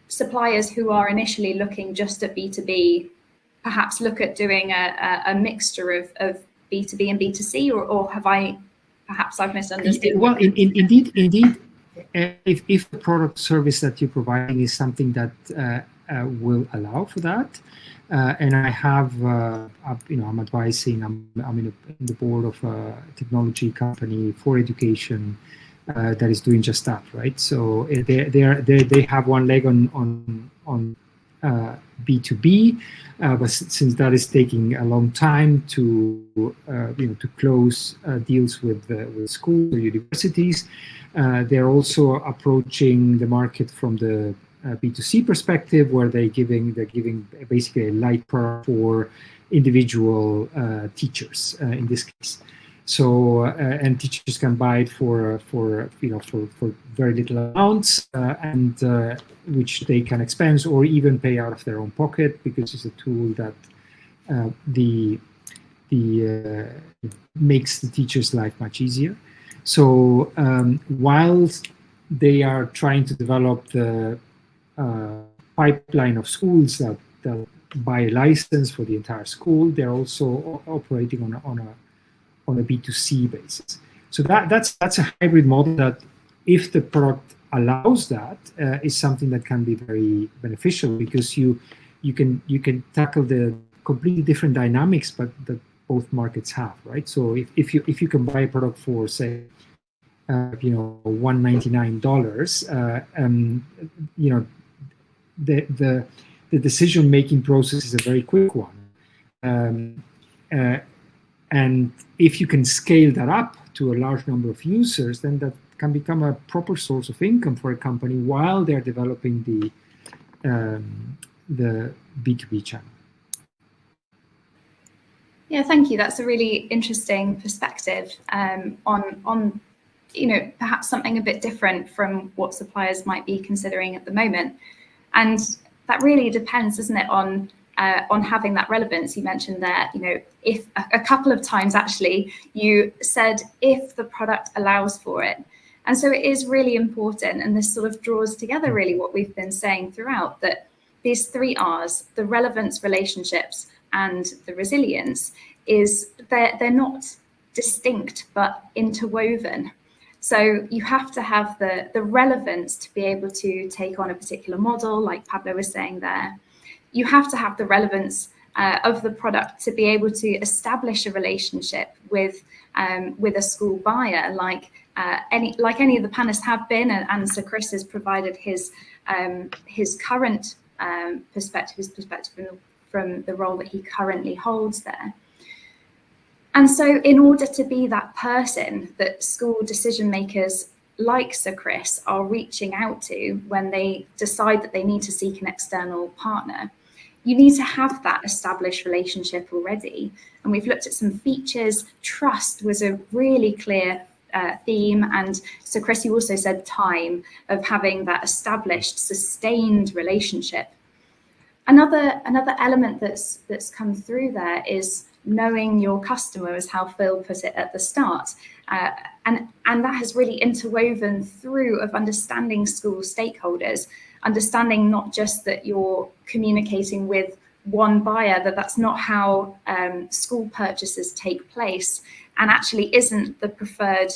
suppliers who are initially looking just at B2B perhaps look at doing a mixture of B2B and B2C, or have I've misunderstood? Well, indeed, if the product service that you're providing is something that will allow for that, and I have, I'm advising, I'm in the board of a technology company for education that is doing just that, right? So they have one leg on B2B, but since that is taking a long time to close deals with schools or universities, they're also approaching the market from the B2C perspective, where they're giving basically a light product for individual teachers in this case. So and teachers can buy it for very little amounts, and which they can expense or even pay out of their own pocket, because it's a tool that makes the teacher's life much easier. So whilst they are trying to develop the pipeline of schools that buy a license for the entire school, they're also operating on a B2C basis. So that's a hybrid model that, if the product allows that, is something that can be very beneficial, because you can tackle the completely different dynamics but that both markets have, right? So if you can buy a product for, say, $199, the decision-making process is a very quick one. And if you can scale that up to a large number of users, then that can become a proper source of income for a company while they're developing the B2B channel. Yeah, thank you. That's a really interesting perspective on perhaps something a bit different from what suppliers might be considering at the moment. And that really depends, doesn't it, on having that relevance. You mentioned there, if a couple of times actually, you said if the product allows for it. And so it is really important, and this sort of draws together really what we've been saying throughout, that these 3 R's, the relevance, relationships, and the resilience, they're not distinct but interwoven. So you have to have the relevance to be able to take on a particular model, like Pablo was saying there. You have to have the relevance of the product to be able to establish a relationship with a school buyer, like any of the panelists have been, and Sir Chris has provided his current perspective, from the role that he currently holds there. And so in order to be that person that school decision makers like Sir Chris are reaching out to when they decide that they need to seek an external partner, you need to have that established relationship already. And we've looked at some features. Trust was a really clear theme. And Sir Chris, you also said time, of having that established, sustained relationship. Another element that's come through there is knowing your customer, as how Phil put it at the start. And that has really interwoven through of understanding school stakeholders, understanding not just that you're communicating with one buyer, that's not how school purchases take place, and actually isn't the preferred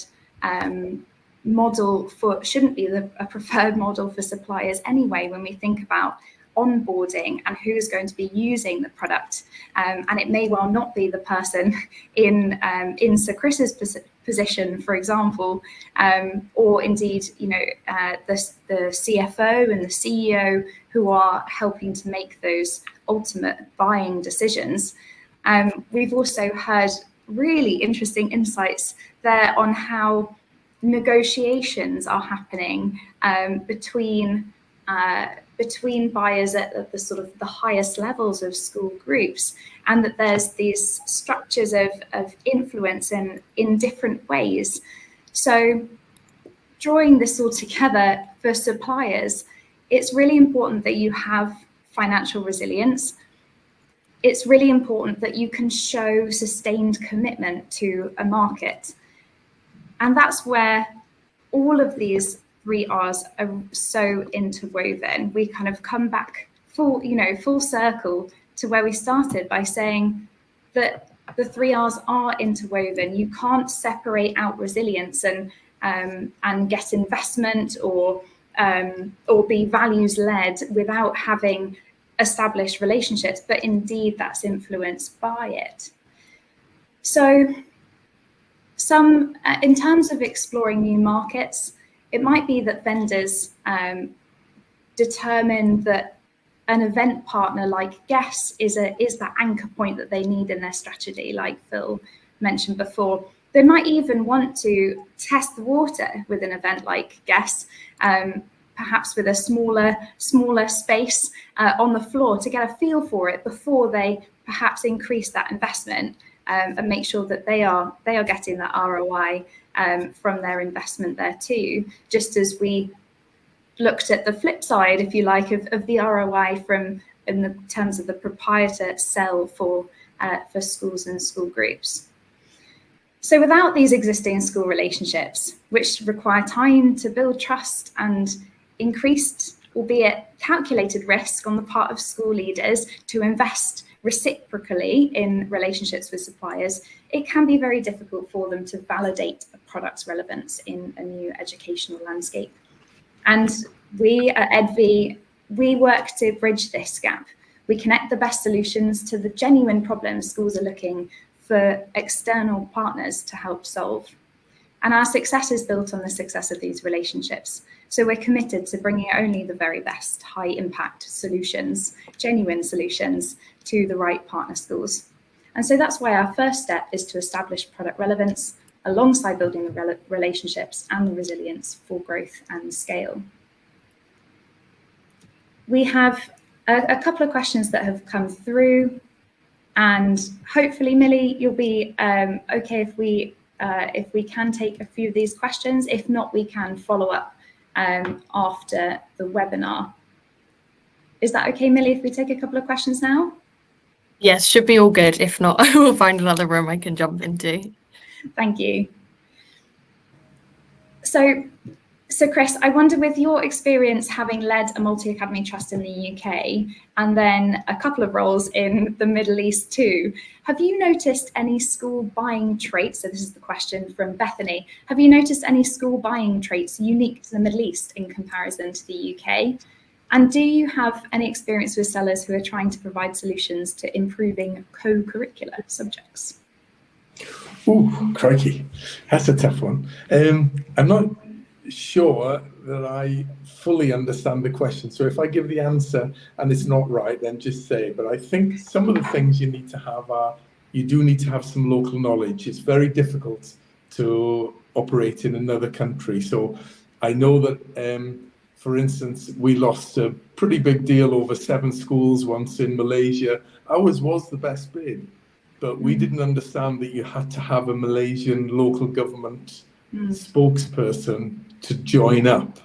model shouldn't be a preferred model for suppliers anyway, when we think about onboarding and who's going to be using the product. And it may well not be the person in Sir Chris's position, for example, or indeed, the CFO and the CEO who are helping to make those ultimate buying decisions. We've also heard really interesting insights there on how negotiations are happening between buyers at the sort of the highest levels of school groups, and that there's these structures of influence in different ways. So drawing this all together for suppliers, it's really important that you have financial resilience. It's really important that you can show sustained commitment to a market. And that's where all of these 3 R's are so interwoven. We kind of come back full circle to where we started by saying that the 3 R's are interwoven. You can't separate out resilience and get investment or be values led without having established relationships, but indeed that's influenced by it. So in terms of exploring new markets, it might be that vendors determine that an event partner like GESS is that anchor point that they need in their strategy, like Phil mentioned before. They might even want to test the water with an event like GESS, perhaps with a smaller space on the floor to get a feel for it before they perhaps increase that investment and make sure that they are getting that ROI from their investment there too. Just as we looked at the flip side, if you like, of the ROI in the terms of the proprietor sell for schools and school groups. So without these existing school relationships, which require time to build trust and increased, albeit calculated, risk on the part of school leaders to invest reciprocally in relationships with suppliers, it can be very difficult for them to validate a product's relevance in a new educational landscape. And we at EdV, we work to bridge this gap. We connect the best solutions to the genuine problems schools are looking for external partners to help solve. And our success is built on the success of these relationships. So we're committed to bringing only the very best high impact solutions, genuine solutions, to the right partner schools. And so that's why our first step is to establish product relevance alongside building the relationships and the resilience for growth and scale. We have a couple of questions that have come through, and hopefully, Millie, you'll be okay if we can take a few of these questions. If not, we can follow up after the webinar. Is that okay, Millie, if we take a couple of questions now? Yes, should be all good. If not, I will find another room I can jump into. Thank you. So Chris, I wonder, with your experience having led a multi-academy trust in the UK and then a couple of roles in the Middle East too, have you noticed any school buying traits? So this is the question from Bethany. Have you noticed any school buying traits unique to the Middle East in comparison to the UK? And do you have any experience with sellers who are trying to provide solutions to improving co-curricular subjects? Ooh, crikey, that's a tough one. I'm not sure that I fully understand the question. So if I give the answer and it's not right, then just say it. But I think some of the things you need to have are, you do need to have some local knowledge. It's very difficult to operate in another country. So I know that, for instance, we lost a pretty big deal over 7 schools once in Malaysia. Ours was the best bid, but we didn't understand that you had to have a Malaysian local government spokesperson to join up.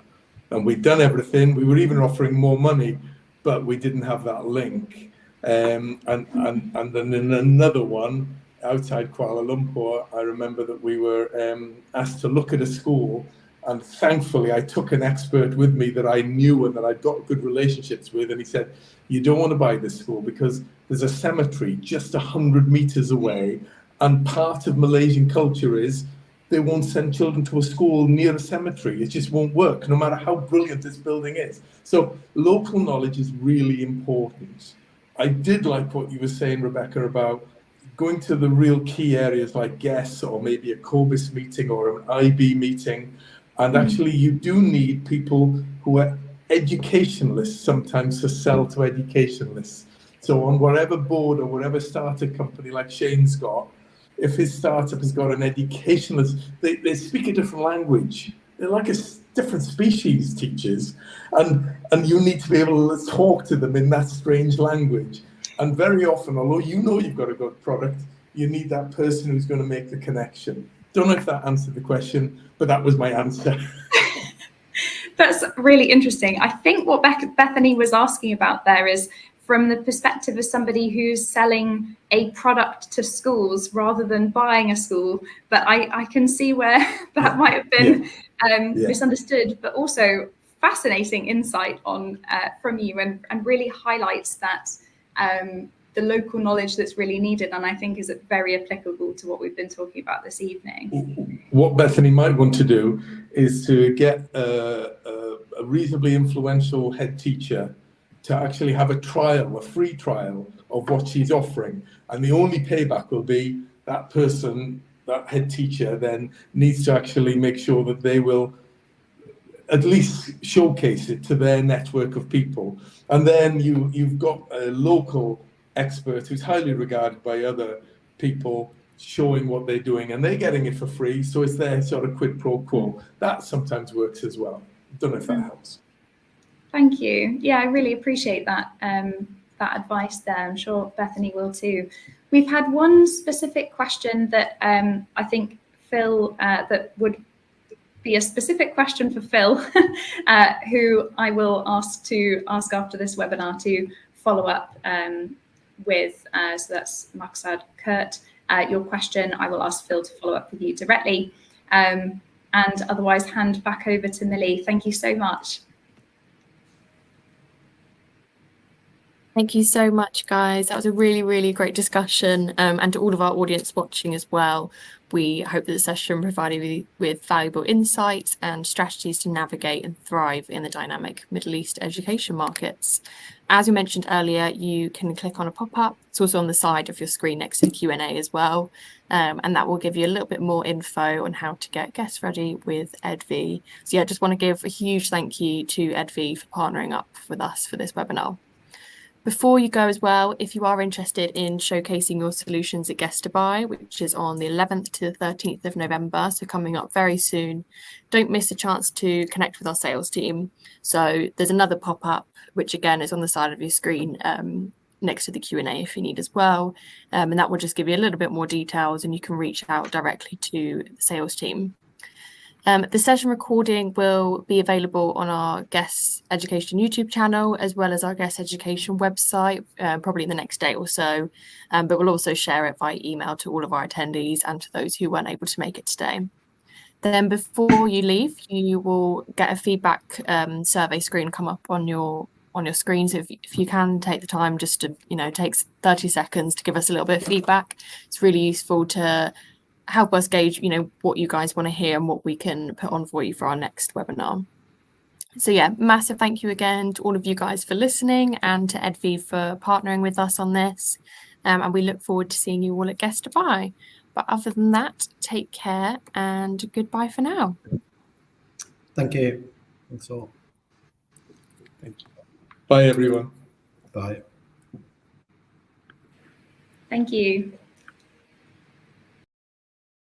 And we'd done everything. We were even offering more money, but we didn't have that link. And then in another one outside Kuala Lumpur, I remember that we were asked to look at a school, and thankfully I took an expert with me that I knew and that I'd got good relationships with, and he said, you don't want to buy this school because there's a cemetery just 100 meters away, and part of Malaysian culture is they won't send children to a school near a cemetery. It just won't work, no matter how brilliant this building is. So local knowledge is really important. I did like what you were saying, Rebekah, about going to the real key areas like GESS or maybe a COBIS meeting or an IB meeting. And actually, you do need people who are educationalists sometimes to sell to educationalists. So on whatever board or whatever startup company like Shane's got, if his startup has got an educationalist, they speak a different language. They're like a different species, teachers. And you need to be able to talk to them in that strange language. And very often, although you know you've got a good product, you need that person who's going to make the connection. Don't know if that answered the question, but that was my answer. That's really interesting. I think what Bethany was asking about there is from the perspective of somebody who's selling a product to schools rather than buying a school. But I can see where that might have been misunderstood, but also fascinating insight on from you and really highlights that the local knowledge that's really needed, and I think is very applicable to what we've been talking about this evening. What Bethany might want to do is to get a reasonably influential head teacher to actually have a trial, a free trial of what she's offering. And the only payback will be that person, that head teacher, then needs to actually make sure that they will at least showcase it to their network of people. And then you've got a local expert who's highly regarded by other people showing what they're doing, and they're getting it for free. So it's their sort of quid pro quo. That sometimes works as well. Don't know if that helps. Thank you. Yeah, I really appreciate that that advice there. I'm sure Bethany will too. We've had one specific question that I think Phil, that would be a specific question for Phil, who I will ask after this webinar to follow up with. So that's Maksad Kurt. Your question, I will ask Phil to follow up with you directly. And otherwise hand back over to Millie. Thank you so much. Thank you so much, guys. That was a really, really great discussion. And to all of our audience watching as well, we hope that the session provided you with valuable insights and strategies to navigate and thrive in the dynamic Middle East education markets. As we mentioned earlier, you can click on a pop-up. It's also on the side of your screen next to the Q&A as well. And that will give you a little bit more info on how to get guests ready with EdV. So yeah, I just want to give a huge thank you to EdV for partnering up with us for this webinar. Before you go as well, if you are interested in showcasing your solutions at GESS Dubai, which is on the 11th to the 13th of November, so coming up very soon, don't miss a chance to connect with our sales team. So there's another pop-up, which again is on the side of your screen next to the Q&A if you need as well. And that will just give you a little bit more details and you can reach out directly to the sales team. The session recording will be available on our GESS Education YouTube channel, as well as our GESS Education website, probably in the next day or so. But we'll also share it by email to all of our attendees and to those who weren't able to make it today. Then before you leave, you will get a feedback survey screen come up on your screen. So if you can take the time just to, it takes 30 seconds to give us a little bit of feedback. It's really useful to help us gauge, what you guys want to hear and what we can put on for you for our next webinar. So yeah, massive thank you again to all of you guys for listening and to EdV for partnering with us on this. And we look forward to seeing you all at GESS Dubai. But other than that, take care and goodbye for now. Thank you. That's all. Thank you. Bye, everyone. Bye. Thank you.